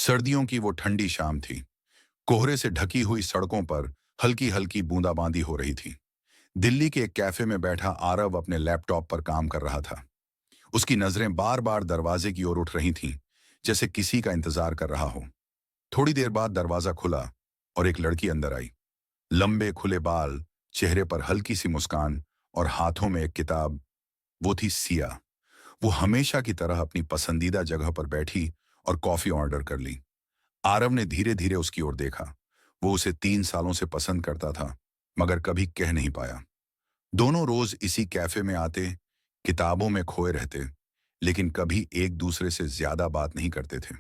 सर्दियों की वो ठंडी शाम थी। कोहरे से ढकी हुई सड़कों पर हल्की हल्की बूंदाबांदी हो रही थी। दिल्ली के एक कैफे में बैठा आरव अपने लैपटॉप पर काम कर रहा था। उसकी नजरें बार बार दरवाजे की ओर उठ रही थीं, जैसे किसी का इंतजार कर रहा हो। थोड़ी देर बाद दरवाजा खुला और एक लड़की अंदर आई। लंबे खुले बाल, चेहरे पर हल्की सी मुस्कान और हाथों में एक किताब। वो थी सिया। वो हमेशा की तरह अपनी पसंदीदा जगह पर बैठी और कॉफी ऑर्डर कर ली। आरव ने धीरे धीरे उसकी ओर देखा। वो उसे 3 सालों से पसंद करता था, मगर कभी कह नहीं पाया। दोनों रोज इसी कैफे में आते, किताबों में खोए रहते, लेकिन कभी एक दूसरे से ज्यादा बात नहीं करते थे।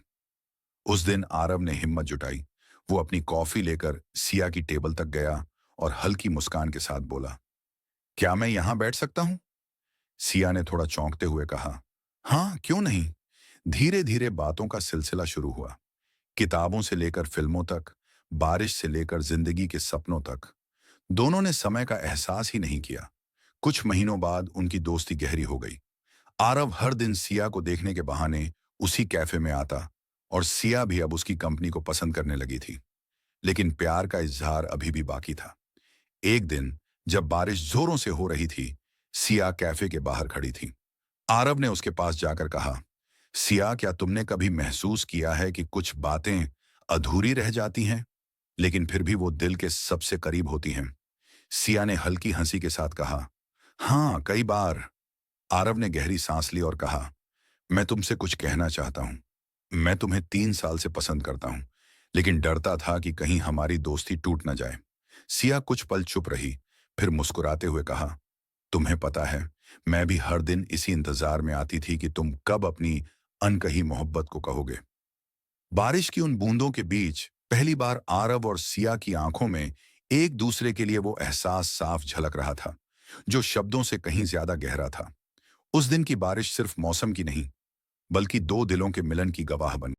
उस दिन आरव ने हिम्मत जुटाई। वो अपनी कॉफी लेकर सिया की टेबल तक गया और हल्की मुस्कान के साथ बोला, क्या मैं यहां बैठ सकता हूं? सिया ने थोड़ा चौंकते हुए कहा, हाँ, क्यों नहीं। धीरे धीरे बातों का सिलसिला शुरू हुआ। किताबों से लेकर फिल्मों तक, बारिश से लेकर जिंदगी के सपनों तक। दोनों ने समय का एहसास ही नहीं किया। कुछ महीनों बाद उनकी दोस्ती गहरी हो गई। आरव हर दिन सिया को देखने के बहाने उसी कैफे में आता और सिया भी अब उसकी कंपनी को पसंद करने लगी थी। लेकिन प्यार का इजहार अभी भी बाकी था। एक दिन जब बारिश जोरों से हो रही थी, सिया कैफे के बाहर खड़ी थी। आरव ने उसके पास जाकर कहा, सिया, क्या तुमने कभी महसूस किया है कि कुछ बातें अधूरी रह जाती हैं, लेकिन फिर भी वो दिल के सबसे करीब होती हैं? सिया ने हल्की हंसी के साथ कहा, हाँ, कई बार। आरव ने गहरी सांस ली और कहा, मैं तुमसे कुछ कहना चाहता हूं। मैं तुम्हें 3 साल से पसंद करता हूं, लेकिन डरता था कि कहीं हमारी दोस्ती टूट न जाए। सिया कुछ पल चुप रही, फिर मुस्कुराते हुए कहा, तुम्हें पता है, मैं भी हर दिन इसी इंतजार में आती थी कि तुम कब अपनी अनकही मोहब्बत को कहोगे। बारिश की उन बूंदों के बीच पहली बार आरव और सिया की आंखों में एक दूसरे के लिए वो एहसास साफ झलक रहा था, जो शब्दों से कहीं ज्यादा गहरा था। उस दिन की बारिश सिर्फ मौसम की नहीं, बल्कि दो दिलों के मिलन की गवाह बन